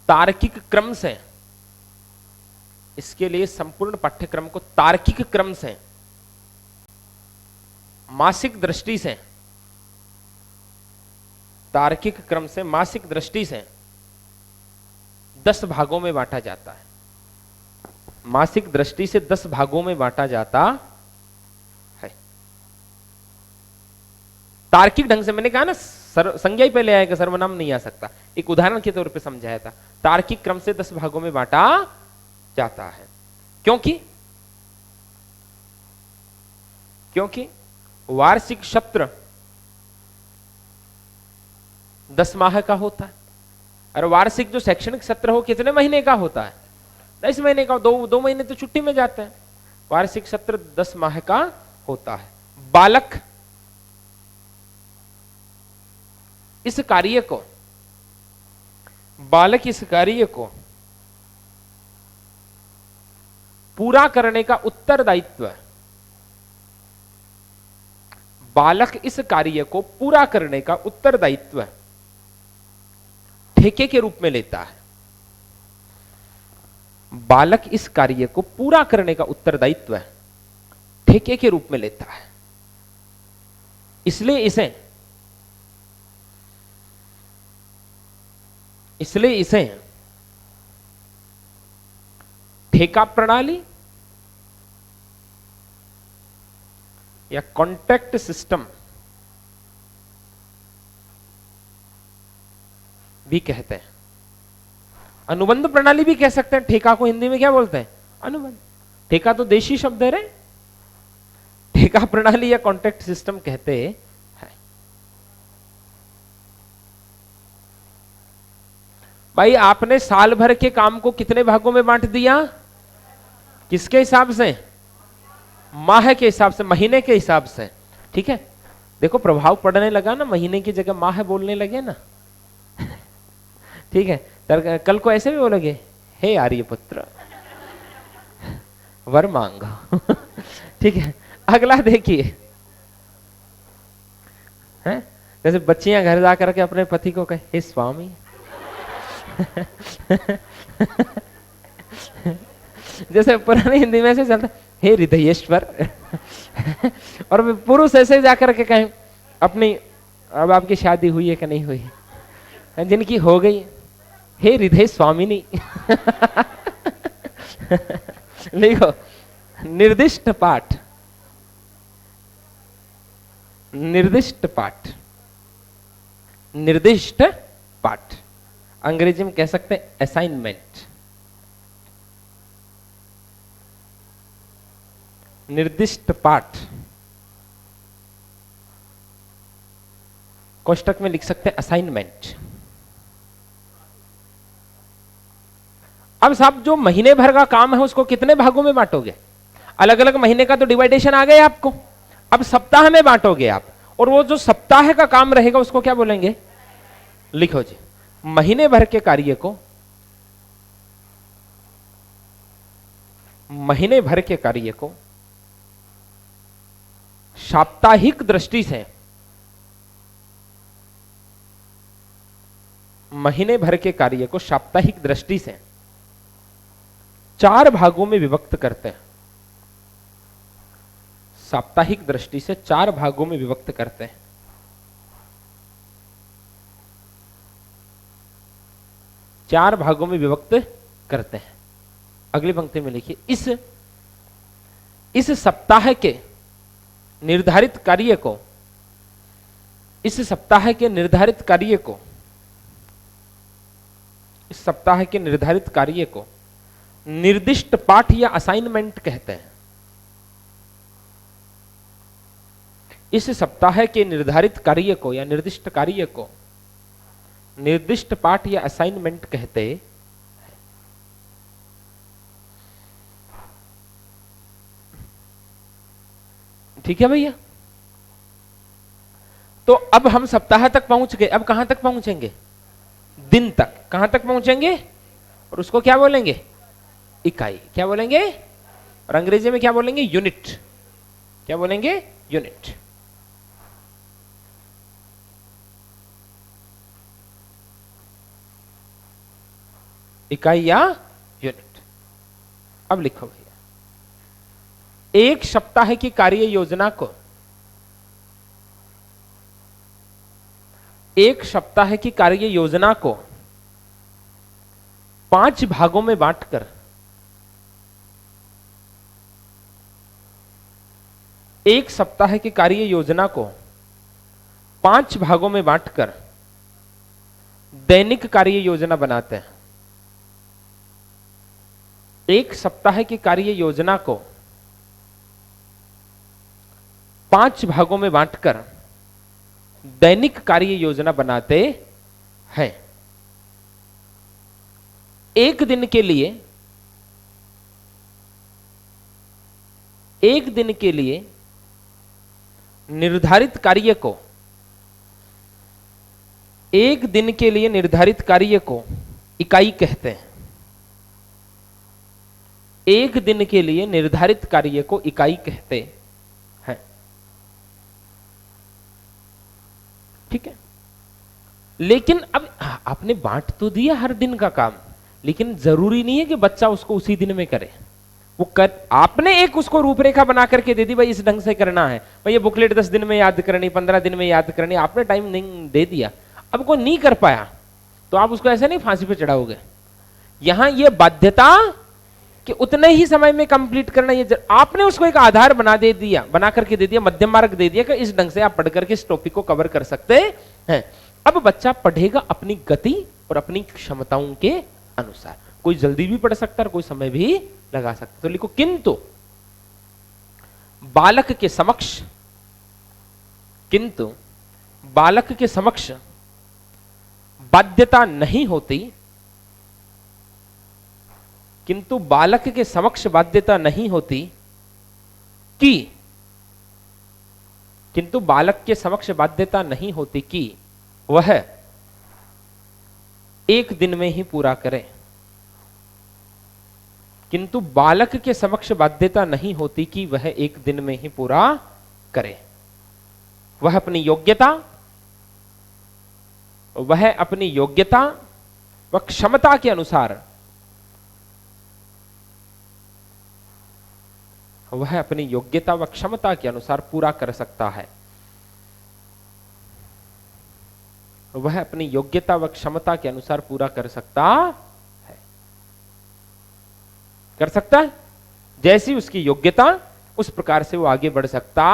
तार्किक क्रम से, इसके लिए संपूर्ण पाठ्यक्रम को तार्किक क्रम से, मासिक दृष्टि से, तार्किक क्रम से मासिक दृष्टि से 10 भागों में बांटा जाता है। मासिक दृष्टि से 10 भागों में बांटा जाता है। तार्किक ढंग से, मैंने कहा ना संज्ञा ही पहले आएगा, सर्वनाम नहीं आ सकता। एक उदाहरण के तौर पे समझाया था। तार्किक क्रम से 10 भागों में बांटा जाता है। क्योंकि वार्षिक सत्र 10 माह का होता है, और वार्षिक जो शैक्षणिक सत्र हो कितने महीने का होता है? 10 महीने का। दो महीने तो छुट्टी में जाते हैं। वार्षिक सत्र 10 माह का होता है। बालक इस कार्य को पूरा करने का उत्तरदायित्व, बालक इस कार्य को पूरा करने का उत्तरदायित्व ठेके के रूप में लेता है। बालक इस कार्य को पूरा करने का उत्तरदायित्व ठेके के रूप में लेता है। इसलिए इसे ठेका प्रणाली या कॉन्ट्रैक्ट सिस्टम भी कहते हैं। अनुबंध प्रणाली भी कह सकते हैं। ठेका को हिंदी में क्या बोलते हैं? अनुबंध। ठेका तो देशी शब्द है रे। ठेका प्रणाली या कॉन्ट्रैक्ट सिस्टम कहते हैं। भाई आपने साल भर के काम को कितने भागों में बांट दिया? किसके हिसाब से? माह के हिसाब से, महीने के हिसाब से। ठीक है, देखो प्रभाव पड़ने लगा ना, महीने की जगह माह बोलने लगे ना। ठीक है, कल को ऐसे भी बोलोगे, हे आर्यपुत्र वर मांगो। ठीक है, अगला देखिए, जैसे बच्चियां घर जाकर के अपने पति को कहे, हे स्वामी। जैसे पुरानी हिंदी में से चलता, हे हृदयेश्वर। और पुरुष ऐसे जाकर के कहें अपनी, अब आपकी शादी हुई है कि नहीं हुई, जिनकी हो गई, हे हृदय स्वामिनी। लिखो, निर्दिष्ट पाठ, निर्दिष्ट पाठ, निर्दिष्ट पाठ, अंग्रेजी में कह सकते हैं असाइनमेंट। निर्दिष्ट पाठ कोष्टक में लिख सकते हैं असाइनमेंट। अब साहब जो महीने भर का काम है उसको कितने भागों में बांटोगे? अलग अलग महीने का तो डिवाइडेशन आ गया आपको। अब सप्ताह में बांटोगे आप, और वो जो सप्ताह का काम रहेगा उसको क्या बोलेंगे? लिखो जी, महीने भर के कार्य को, महीने भर के कार्य को साप्ताहिक दृष्टि से, महीने भर के कार्य को साप्ताहिक दृष्टि से 4 भागों में विभक्त करते हैं। साप्ताहिक दृष्टि से 4 भागों में विभक्त करते हैं। चार भागों में विभक्त करते हैं। अगली पंक्ति में लिखिए, इस सप्ताह के निर्धारित कार्य को, इस सप्ताह के निर्धारित कार्य को, इस सप्ताह के निर्धारित कार्य को निर्दिष्ट पाठ या असाइनमेंट कहते हैं। इस सप्ताह के निर्धारित कार्य को या निर्दिष्ट कार्य को निर्दिष्ट पाठ या असाइनमेंट कहते हैं। ठीक है भैया, तो अब हम सप्ताह तक पहुंच गए। अब कहां तक पहुंचेंगे? दिन तक। कहां तक पहुंचेंगे? और उसको क्या बोलेंगे? इकाई। क्या बोलेंगे? और अंग्रेजी में क्या बोलेंगे? यूनिट। क्या बोलेंगे? यूनिट। इकाई या यूनिट। अब लिखो भैया, एक सप्ताह की कार्य योजना को, एक सप्ताह की कार्य योजना को 5 भागों में बांटकर, एक सप्ताह की कार्य योजना को 5 भागों में बांटकर दैनिक कार्य योजना बनाते हैं। एक सप्ताह की कार्य योजना को 5 भागों में बांटकर दैनिक कार्य योजना बनाते हैं। एक दिन के लिए, एक दिन के लिए निर्धारित कार्य को, एक दिन के लिए निर्धारित कार्य को इकाई कहते हैं। एक दिन के लिए निर्धारित कार्य को इकाई कहते हैं। ठीक है, लेकिन अब आपने बांट तो दिया हर दिन का काम, लेकिन जरूरी नहीं है कि बच्चा उसको उसी दिन में करे। वो कर, आपने एक उसको रूपरेखा बना करके दे दी, भाई इस ढंग से करना है, भाई ये बुकलेट 10 दिन में याद करनी, 15 दिन में याद करनी, आपने टाइम नहीं दे दिया, अब कोई नहीं कर पाया तो आप उसको ऐसे नहीं फांसी पे चढ़ाओगे। यहां ये बाध्यता कि उतने ही समय में कंप्लीट करना, ये आपने उसको एक आधार बना करके दे दिया, मध्यम मार्ग दे दिया कि इस ढंग से आप पढ़ करके इस टॉपिक को कवर कर सकते हैं। अब बच्चा पढ़ेगा अपनी गति और अपनी क्षमताओं के अनुसार, कोई जल्दी भी पढ़ सकता है, कोई समय भी लगा सकता है। तो लिखो, किंतु बालक के समक्ष बाध्यता नहीं होती, किंतु बालक के समक्ष बाध्यता नहीं होती कि किंतु बालक के समक्ष बाध्यता नहीं होती कि वह एक दिन में ही पूरा करे। किंतु बालक के समक्ष बाध्यता नहीं होती कि वह एक दिन में ही पूरा करे। वह अपनी योग्यता व क्षमता के अनुसार पूरा कर सकता है। वह अपनी योग्यता व क्षमता के अनुसार पूरा कर सकता है। जैसी उसकी योग्यता उस प्रकार से वो आगे बढ़ सकता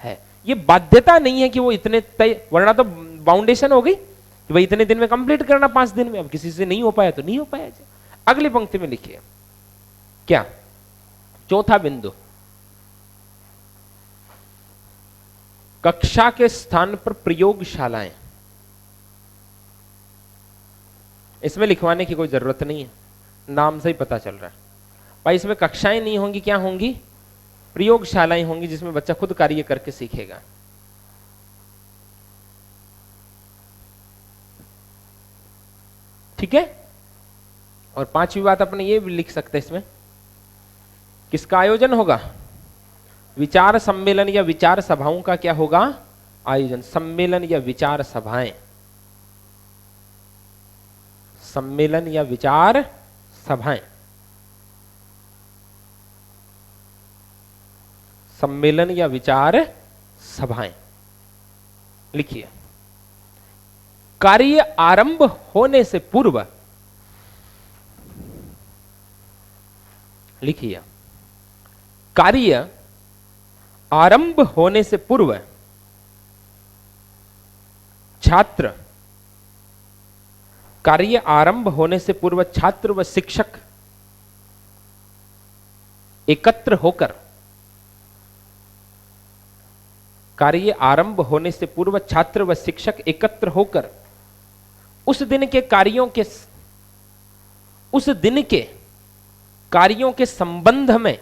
है। ये बाध्यता नहीं है कि वो इतने तय, वरना तो बाउंडेशन हो गई कि भाई इतने दिन में कंप्लीट करना, 5 दिन में। अब किसी से नहीं हो पाया तो नहीं हो पाया। अगली पंक्ति में लिखिए क्या, चौथा बिंदु, कक्षा के स्थान पर प्रयोगशालाएं। इसमें लिखवाने की कोई जरूरत नहीं है, नाम से ही पता चल रहा है भाई। इसमें कक्षाएं नहीं होंगी, क्या होंगी? प्रयोगशालाएं होंगी, जिसमें बच्चा खुद कार्य करके सीखेगा। ठीक है। और 5वीं बात अपने ये भी लिख सकते हैं इसमें, किसका आयोजन होगा? विचार सम्मेलन या विचार सभाओं का क्या होगा? आयोजन। सम्मेलन या विचार सभाएं, सम्मेलन या विचार सभाएं, सम्मेलन या विचार सभाएं। लिखिए, कार्य आरंभ होने से पूर्व, लिखिए, कार्य आरंभ होने से पूर्व छात्र, कार्य आरंभ होने से पूर्व छात्र व शिक्षक एकत्र होकर, कार्य आरंभ होने से पूर्व छात्र व शिक्षक एकत्र होकर उस दिन के कार्यों के संबंध में,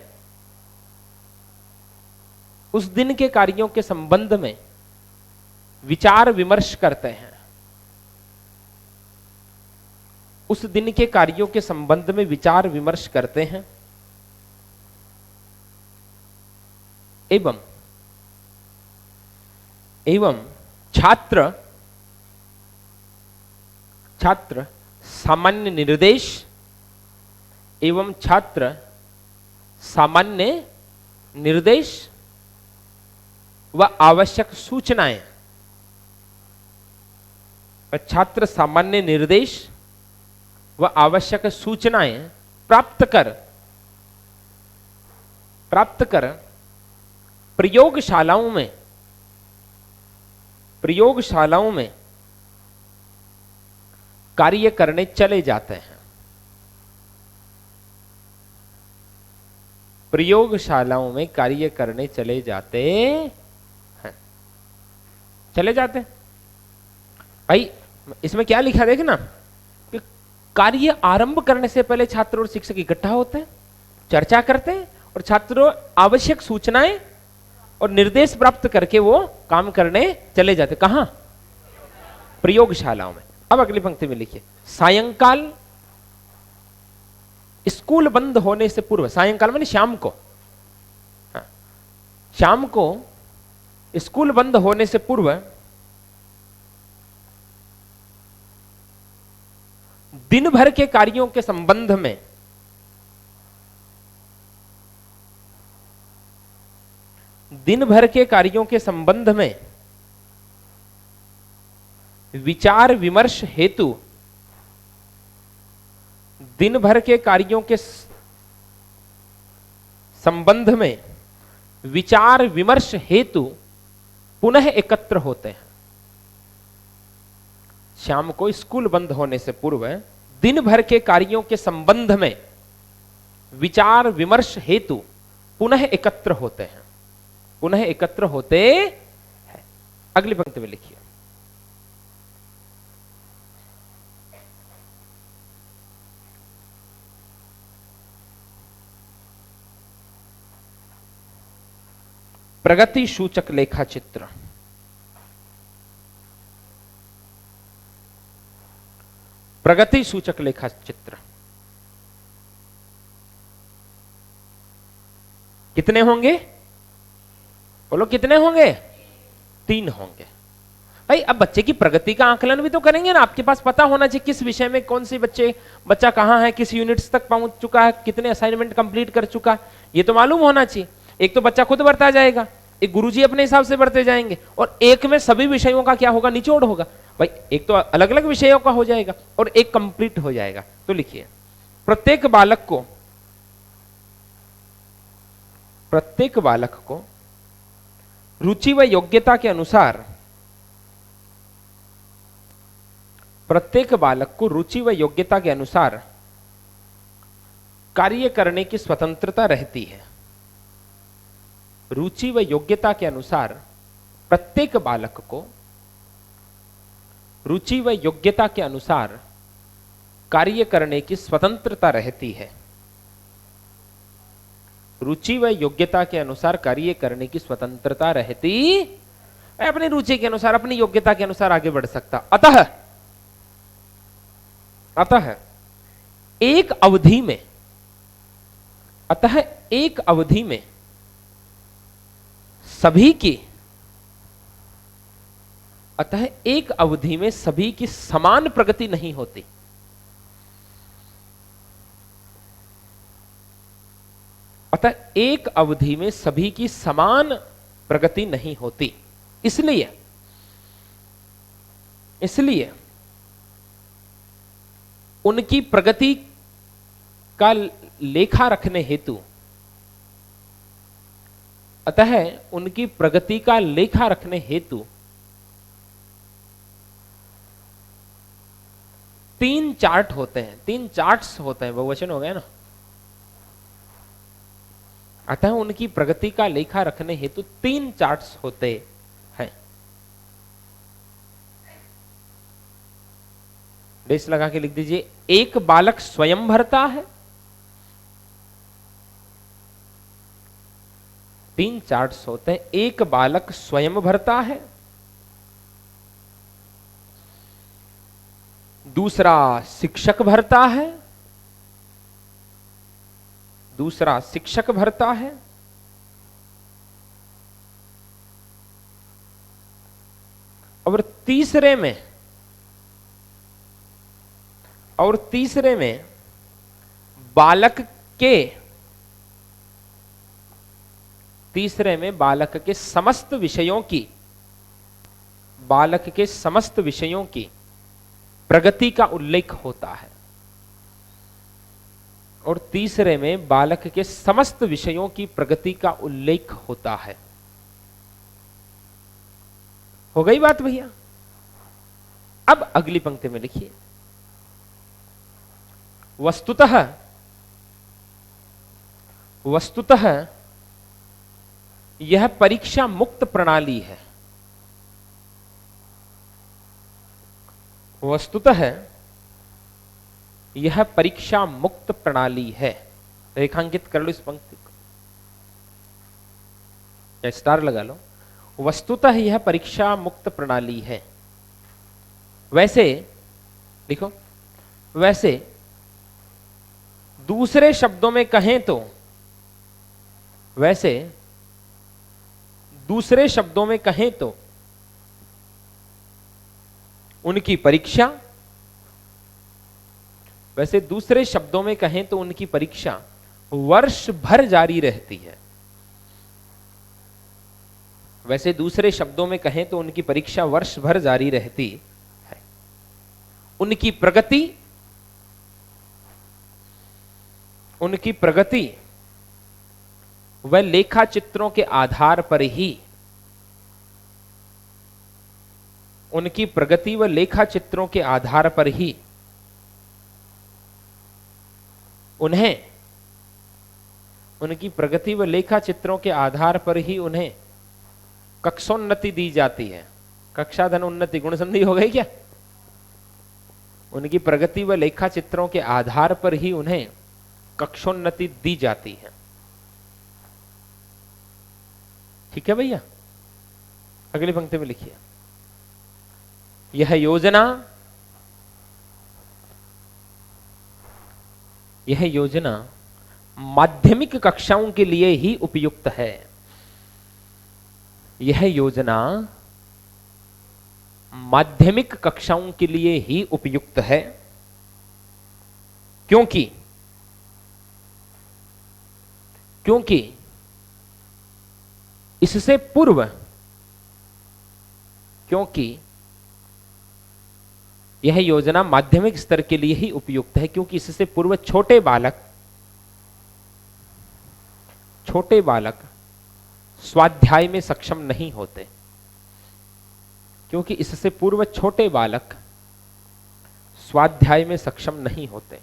उस दिन के कार्यों के संबंध में विचार विमर्श करते हैं। उस दिन के कार्यों के संबंध में विचार विमर्श करते हैं एवं छात्र सामान्य निर्देश व आवश्यक सूचनाएं, छात्र सामान्य निर्देश व आवश्यक सूचनाएं प्राप्त कर प्रयोगशालाओं में कार्य करने चले जाते हैं। प्रयोगशालाओं में कार्य करने चले जाते हैं। भाई इसमें क्या लिखा देखना, कि कार्य आरंभ करने से पहले छात्र और शिक्षक इकट्ठा होते हैं, चर्चा करते हैं, और छात्रों आवश्यक सूचनाएं और निर्देश प्राप्त करके वो काम करने चले जाते। कहां? प्रयोगशालाओं में। अब अगली पंक्ति में लिखिए, सायंकाल स्कूल बंद होने से पूर्व, सायंकाल माने शाम को, शाम को स्कूल बंद होने से पूर्व दिन भर के कार्यों के संबंध में विचार विमर्श हेतु, दिन भर के कार्यों के संबंध में विचार विमर्श हेतु पुनः एकत्र होते हैं। शाम को स्कूल बंद होने से पूर्व दिन भर के कार्यों के संबंध में विचार विमर्श हेतु पुनः एकत्र होते हैं, पुनः एकत्र होते हैं। अगली पंक्ति में लिखिए, प्रगति सूचक लेखा चित्र। प्रगति सूचक लेखा चित्र कितने होंगे? बोलो कितने होंगे? 3 होंगे। भाई अब बच्चे की प्रगति का आकलन भी तो करेंगे ना, आपके पास पता होना चाहिए किस विषय में कौन सी बच्चा कहां है, किस यूनिट्स तक पहुंच चुका है, कितने असाइनमेंट कंप्लीट कर चुका है, ये तो मालूम होना चाहिए। एक तो बच्चा खुद बढ़ता जाएगा, एक गुरुजी अपने हिसाब से बढ़ते जाएंगे, और एक में सभी विषयों का क्या होगा? निचोड़ होगा। भाई एक तो अलग अलग विषयों का हो जाएगा और एक कंप्लीट हो जाएगा। तो लिखिए, प्रत्येक बालक को रुचि व योग्यता के अनुसार, प्रत्येक बालक को रुचि व योग्यता के अनुसार कार्य करने की स्वतंत्रता रहती है। रुचि व योग्यता के अनुसार प्रत्येक बालक को रुचि व योग्यता के अनुसार कार्य करने की स्वतंत्रता रहती है। रुचि व योग्यता के अनुसार कार्य करने की स्वतंत्रता रहती, अपनी रुचि के अनुसार, अपनी योग्यता के अनुसार आगे बढ़ सकता। अतः एक अवधि में सभी की समान प्रगति नहीं होती। इसलिए उनकी प्रगति का लेखा रखने हेतु, उनकी प्रगति का लेखा रखने हेतु 3 चार्ट होते हैं, 3 चार्ट्स होते हैं, बहुवचन हो गया ना। अतः उनकी प्रगति का लेखा रखने हेतु 3 चार्ट्स होते हैं। डेस लगा के लिख दीजिए, एक बालक स्वयं भरता है। 3 चार्ट्स होते हैं, एक बालक स्वयं भरता है, दूसरा शिक्षक भरता है, और तीसरे में बालक के समस्त विषयों की प्रगति का उल्लेख होता है। और तीसरे में बालक के समस्त विषयों की प्रगति का उल्लेख होता है। हो गई बात भैया? अब अगली पंक्ति में लिखिए, वस्तुतः यह परीक्षा मुक्त प्रणाली है। वस्तुतः यह परीक्षा मुक्त प्रणाली है। रेखांकित कर लो इस पंक्ति को, या स्टार लगा लो। वस्तुतः यह परीक्षा मुक्त प्रणाली है। वैसे लिखो, वैसे दूसरे शब्दों में कहें तो उनकी परीक्षा वर्ष भर जारी रहती है। उनकी व लेखा चित्रों के आधार पर ही उनकी प्रगति व लेखा चित्रों के आधार पर ही उन्हें उनकी प्रगति व लेखा चित्रों के आधार पर ही उन्हें कक्षोन्नति दी जाती है। कक्षा धन उन्नति गुण संधि हो गई क्या? उनकी प्रगति व लेखा चित्रों के आधार पर ही उन्हें कक्षोन्नति दी जाती है। ठीक है भैया, अगली पंक्ति में लिखिए, यह योजना माध्यमिक कक्षाओं के लिए ही उपयुक्त है। यह योजना माध्यमिक कक्षाओं के लिए ही उपयुक्त है, क्योंकि इससे पूर्व यह योजना माध्यमिक स्तर के लिए ही उपयुक्त है, क्योंकि इससे पूर्व छोटे बालक स्वाध्याय में सक्षम नहीं होते। क्योंकि इससे पूर्व छोटे बालक स्वाध्याय में सक्षम नहीं होते।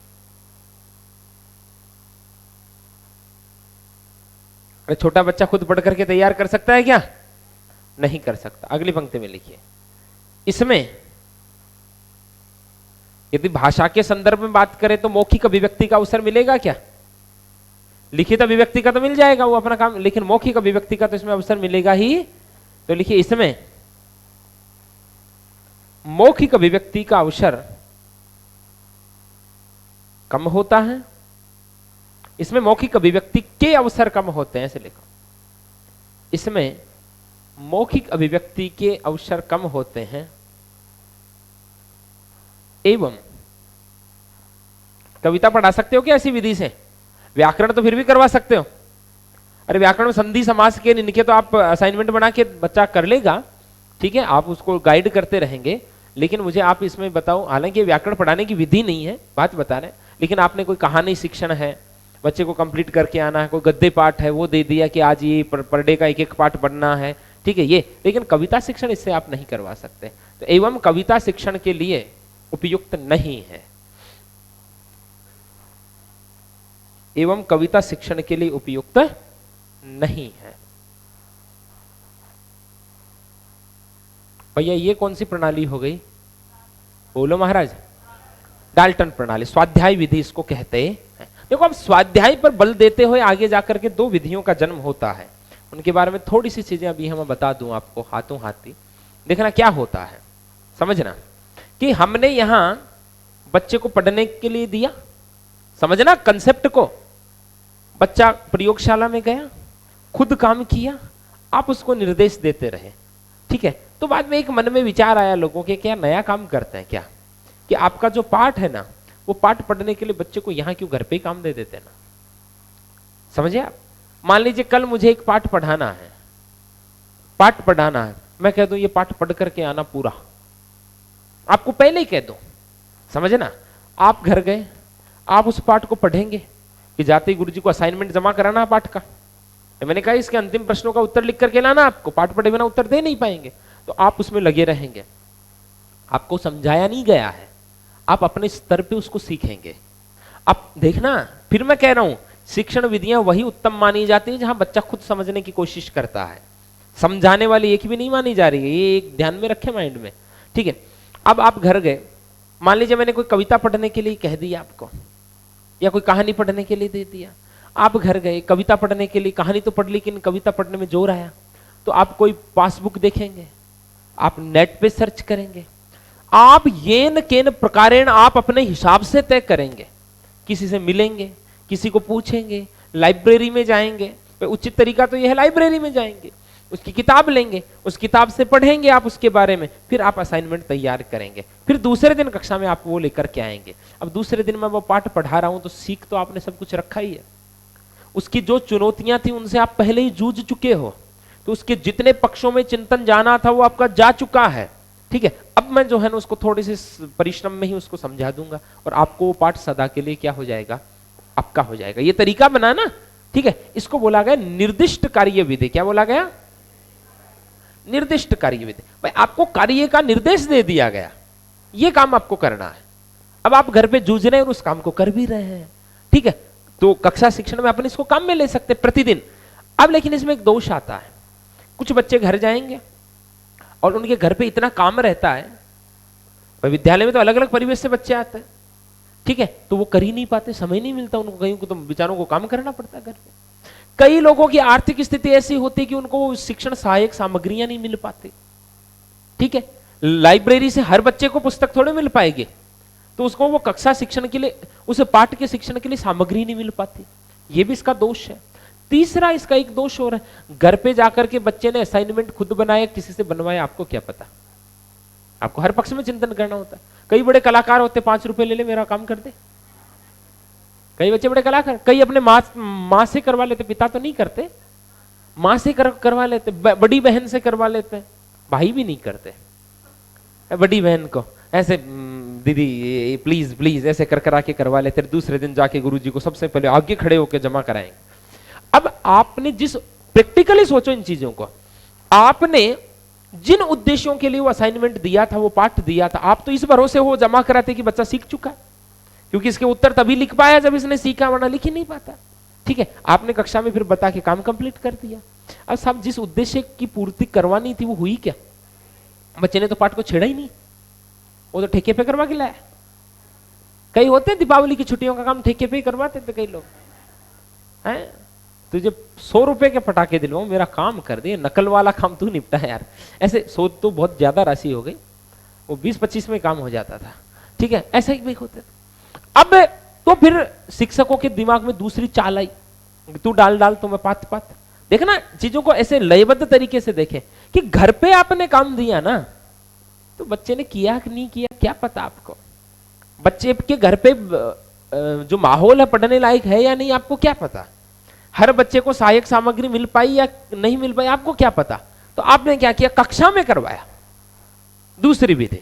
अरे छोटा बच्चा खुद पढ़ करके तैयार कर सकता है क्या? नहीं कर सकता। अगली पंक्ति में लिखिए, इसमें यदि भाषा के संदर्भ में बात करें तो मौखिक अभिव्यक्ति का अवसर मिलेगा क्या? लिखित अभिव्यक्ति का तो मिल जाएगा, वो अपना काम, लेकिन मौखिक अभिव्यक्ति का तो इसमें अवसर मिलेगा ही। तो लिखिए, इसमें मौखिक अभिव्यक्ति का अवसर कम होता है। इसमें मौखिक अभिव्यक्ति के अवसर कम होते हैं, ऐसे लिखो। इसमें मौखिक अभिव्यक्ति के अवसर कम होते हैं एवं कविता पढ़ा सकते हो क्या ऐसी विधि से? व्याकरण तो फिर भी करवा सकते हो। अरे व्याकरण में संधि समास के इनके तो आप असाइनमेंट बना के बच्चा कर लेगा, ठीक है, आप उसको गाइड करते रहेंगे। लेकिन मुझे आप इसमें बताओ, हालांकि व्याकरण पढ़ाने की विधि नहीं है, बात बता रहे हैं, लेकिन आपने कोई कहानी शिक्षण है, बच्चे को कंप्लीट करके आना है, कोई गद्य पाठ है वो दे दिया कि आज ये पर डे का एक एक पाठ पढ़ना है, ठीक है ये। लेकिन कविता शिक्षण इससे आप नहीं करवा सकते। तो एवं कविता शिक्षण के लिए उपयुक्त नहीं है, एवं कविता शिक्षण के लिए उपयुक्त नहीं है। भैया ये कौन सी प्रणाली हो गई? बोलो महाराज। डाल्टन प्रणाली, स्वाध्याय विधि इसको कहते हैं। देखो, अब स्वाध्याय पर बल देते हुए आगे जाकर के दो विधियों का जन्म होता है। उनके बारे में थोड़ी सी चीजें अभी हम बता दूं आपको हाथों हाथी। देखना क्या होता है, समझना कि हमने यहां बच्चे को पढ़ने के लिए दिया, समझना कंसेप्ट को। बच्चा प्रयोगशाला में गया, खुद काम किया, आप उसको निर्देश देते रहे, ठीक है। तो बाद में एक मन में विचार आया लोगों के, क्या नया काम करते हैं क्या, कि आपका जो पाठ है ना, वो पाठ पढ़ने के लिए बच्चे को यहां क्यों घर पे ही काम दे देते ना। समझे आप? मान लीजिए कल मुझे एक पाठ पढ़ाना है, मैं कह दूं ये पाठ पढ़ करके आना पूरा, आपको पहले ही कह दूं, समझे ना। आप घर गए, आप उस पाठ को पढ़ेंगे कि जाते ही गुरुजी को असाइनमेंट जमा कराना पाठ का। तो मैंने कहा इसके अंतिम प्रश्नों का उत्तर लिख करके लाना, आपको पाठ पढ़े बिना उत्तर दे नहीं पाएंगे। तो आप उसमें लगे रहेंगे, आपको समझाया नहीं गया है, आप अपने स्तर पे उसको सीखेंगे। अब देखना, फिर मैं कह रहा हूं, शिक्षण विधियां वही उत्तम मानी जाती है जहां बच्चा खुद समझने की कोशिश करता है, समझाने वाली एक भी नहीं मानी जा रही है। ये एक ध्यान में रखे माइंड में, ठीक है। अब आप घर गए, मान लीजिए मैंने कोई कविता पढ़ने के लिए कह दिया आपको, या कोई कहानी पढ़ने के लिए दे दिया। आप घर गए, कविता पढ़ने के लिए, कहानी तो पढ़ ली लेकिन कविता पढ़ने में जोर आया, तो आप कोई पासबुक देखेंगे, आप नेट पे सर्च करेंगे, आप येन केन प्रकारेण आप अपने हिसाब से तय करेंगे। किसी से मिलेंगे, किसी को पूछेंगे, लाइब्रेरी में जाएंगे। उचित तरीका तो यह है, लाइब्रेरी में जाएंगे, उसकी किताब लेंगे, उस किताब से पढ़ेंगे आप उसके बारे में, फिर आप असाइनमेंट तैयार करेंगे, फिर दूसरे दिन कक्षा में आप वो लेकर के आएंगे। अब दूसरे दिन मैं वो पाठ पढ़ा रहा हूं तो सीख तो आपने सब कुछ रखा ही है, उसकी जो चुनौतियां थी उनसे आप पहले ही जूझ चुके हो, तो उसके जितने पक्षों में चिंतन जाना था वो आपका जा चुका है, ठीक है। अब मैं जो है ना उसको थोड़ी सी परिश्रम में ही उसको समझा दूंगा और आपको वो पाठ सदा के लिए क्या हो जाएगा, आपका हो जाएगा। ये तरीका बनाना, ठीक है, इसको बोला गया निर्दिष्ट कार्य विधि। क्या बोला गया? निर्दिष्ट कार्य विधि। भाई आपको कार्य का निर्देश दे दिया गया, ये काम आपको करना है, अब आप घर पे जूझ रहे हैं और उस काम को कर भी रहे हैं, ठीक है, तो कक्षा शिक्षण में अपन इसको काम में ले सकते प्रतिदिन। अब लेकिन इसमें एक दोष आता है, कुछ बच्चे घर जाएंगे और उनके घर पे इतना काम रहता है, विद्यालय में तो अलग अलग परिवेश से बच्चे आते हैं, ठीक है, तो वो कर ही नहीं पाते, समय नहीं मिलता उनको, कहीं को तो बेचारों को काम करना पड़ता है घर पे। कई लोगों की आर्थिक स्थिति ऐसी होती है कि उनको शिक्षण सहायक सामग्रियां नहीं मिल पाती, ठीक है, लाइब्रेरी से हर बच्चे को पुस्तक थोड़े मिल पाएगी, तो उसको वो कक्षा शिक्षण के लिए, उस पाठ के शिक्षण के लिए सामग्री नहीं मिल पाती, ये भी इसका दोष है। तीसरा इसका एक दोष हो रहा है, घर पे जाकर के बच्चे ने असाइनमेंट खुद बनाया, किसी से बनवाया, आपको क्या पता, आपको हर पक्ष में चिंतन करना होता है। कई बड़े कलाकार होते, 5 रुपए ले ले मेरा काम कर दे, कई बच्चे बड़े कलाकार, कई अपने माँ से करवा लेते, पिता तो नहीं करते, माँ से करवा लेते, बड़ी बहन से करवा लेते, भाई भी नहीं करते, बड़ी बहन को ऐसे दीदी प्लीज प्लीज ऐसे कर करा के करवा लेते, दूसरे दिन जाके गुरुजी को सबसे पहले आगे खड़े होकर जमा कराएंगे। अब आपने जिस प्रैक्टिकली सोचो इन चीजों को, आपने जिन उद्देश्यों के लिए वो असाइनमेंट दिया था, वो पाठ दिया था, आप तो इस भरोसे हो जमा कराते कि बच्चा सीख चुका है, क्योंकि इसके उत्तर तभी लिख पाया जब इसने सीखा, वरना लिख ही नहीं पाता, ठीक है, आपने कक्षा में फिर बता के काम कंप्लीट कर दिया। अब साहब जिस उद्देश्य की पूर्ति करवानी थी वो हुई क्या? बच्चे ने तो पाठ को छेड़ा ही नहीं, वो तो ठेके पे करवा के लाया। कई होते हैं दीपावली की छुट्टियों का काम ठेके पे ही करवाते थे कई लोग, हैं तुझे 100 रुपए के पटाखे दिलवाऊं, मेरा काम कर दे, नकल वाला काम तू निपटा है यार, ऐसे 100 तो बहुत ज्यादा राशि हो गई, वो 20-25 में काम हो जाता था, ठीक है, ऐसा ही भी होते थे। अब तो फिर शिक्षकों के दिमाग में दूसरी चाल आई, तू डाल तो मैं पात, देखना चीजों को ऐसे लयबद्ध तरीके से देखें कि घर पे आपने काम दिया ना, तो बच्चे ने किया कि नहीं किया क्या पता आपको, बच्चे के घर पे जो माहौल है पढ़ने लायक है या नहीं आपको क्या पता, हर बच्चे को सहायक सामग्री मिल पाई या नहीं मिल पाई आपको क्या पता। तो आपने क्या किया, कक्षा में करवाया, दूसरी विधि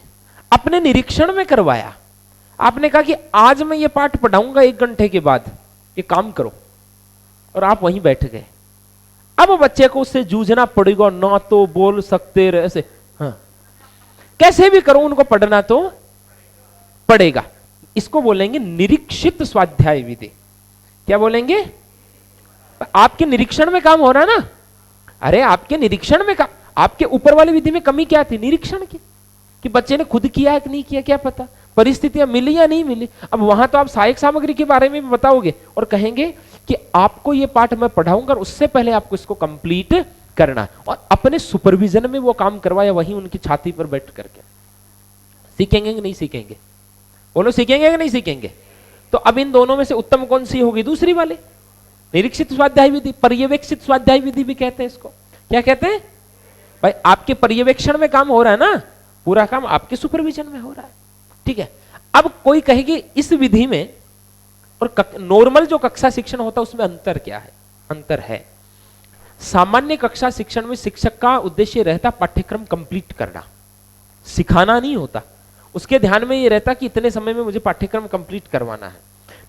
अपने निरीक्षण में करवाया, आपने कहा कि आज मैं ये पाठ पढ़ाऊंगा 1 घंटे के बाद, ये काम करो, और आप वहीं बैठ गए। अब बच्चे को उससे जूझना पड़ेगा, ना तो बोल सकते रहे ऐसे, हाँ कैसे भी करो उनको पढ़ना तो पड़ेगा। इसको बोलेंगे निरीक्षित स्वाध्याय विधि। क्या बोलेंगे? आपके निरीक्षण में काम हो रहा है ना, अरे आपके निरीक्षण में काम, आपके ऊपर वाली विधि में कमी क्या थी? निरीक्षण की, कि बच्चे ने खुद किया है कि नहीं किया क्या पता, परिस्थितियां मिली या नहीं मिली। अब वहां तो आप सहायक सामग्री के बारे में बताओगे और कहेंगे कि आपको ये पाठ मैं पढ़ाऊंगा, उससे पहले आपको इसको कंप्लीट करना है, और अपने सुपरविजन में वो काम करवाया, वहीं उनकी छाती पर बैठ करके। सीखेंगे कि नहीं सीखेंगे? बोलो सीखेंगे कि नहीं सीखेंगे? तो अब इन दोनों में से उत्तम कौन सी होगी? दूसरी वाली, निरीक्षित स्वाध्याय विधि, पर्यवेक्षित स्वाध्याय विधि भी कहते हैं इसको। क्या कहते हैं भाई? आपके पर्यवेक्षण में काम हो रहा है ना, पूरा काम आपके सुपरविजन में हो रहा है, ठीक है। अब कोई कहेगी इस विधि में और नॉर्मल जो कक्षा शिक्षण होता है उसमें अंतर क्या है? अंतर है, सामान्य कक्षा शिक्षण में शिक्षक का उद्देश्य रहता पाठ्यक्रम कंप्लीट करना, सिखाना नहीं होता। उसके ध्यान में ये रहता कि इतने समय में मुझे पाठ्यक्रम कंप्लीट करवाना है।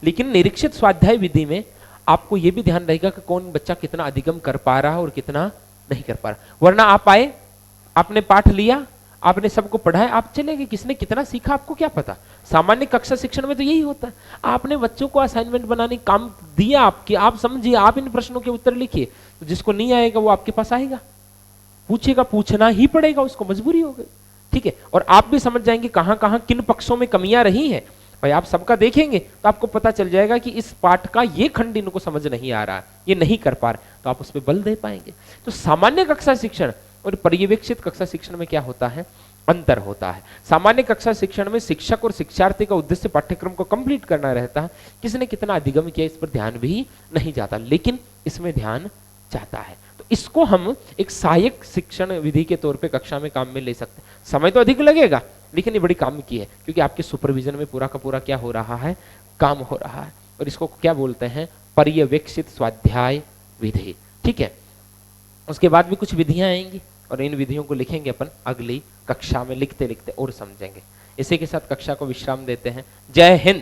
लेकिन निरीक्षित स्वाध्याय विधि में आपको यह भी ध्यान रहेगा कि कौन बच्चा कितना अधिगम कर पा रहा है और कितना नहीं कर पा रहा। वरना आप आए, आपने पाठ लिया, आपने सबको पढ़ाया, आप चले गए, किसने कितना सीखा आपको क्या पता। सामान्य कक्षा शिक्षण में तो यही होता है, आपने बच्चों को असाइनमेंट बनाने का काम दिया, आपकी आप समझिए, आप इन प्रश्नों के उत्तर लिखिए, तो जिसको नहीं आएगा वो आपके पास आएगा, पूछेगा, पूछना ही पड़ेगा उसको, मजबूरी हो गई, ठीक है। और आप भी समझ जाएंगे कहां कहां किन पक्षों में कमियां रही हैं। भाई आप सबका देखेंगे तो आपको पता चल जाएगा कि इस पाठ का ये खंड इनको समझ नहीं आ रहा है, ये नहीं कर पा रहे, तो आप उस पर बल दे पाएंगे। तो सामान्य कक्षा शिक्षण और पर्यवेक्षित कक्षा शिक्षण में क्या होता है? अंतर होता है। सामान्य कक्षा शिक्षण में शिक्षक और शिक्षार्थी का उद्देश्य पाठ्यक्रम को कंप्लीट करना रहता है, किसने कितना अधिगम किया इस पर ध्यान भी नहीं जाता, लेकिन इसमें ध्यान जाता है। तो इसको हम एक सहायक शिक्षण विधि के तौर पे कक्षा में काम में ले सकते हैं। समय तो अधिक लगेगा लेकिन ये बड़ी काम की है, क्योंकि आपके सुपरविजन में पूरा का पूरा क्या हो रहा है? काम हो रहा है। और इसको क्या बोलते हैं? पर्यवेक्षित स्वाध्याय विधि, ठीक है। उसके बाद भी कुछ विधियां आएंगी और इन विधियों को लिखेंगे अपन अगली कक्षा में, लिखते लिखते और समझेंगे। इसी के साथ कक्षा को विश्राम देते हैं। जय हिंद।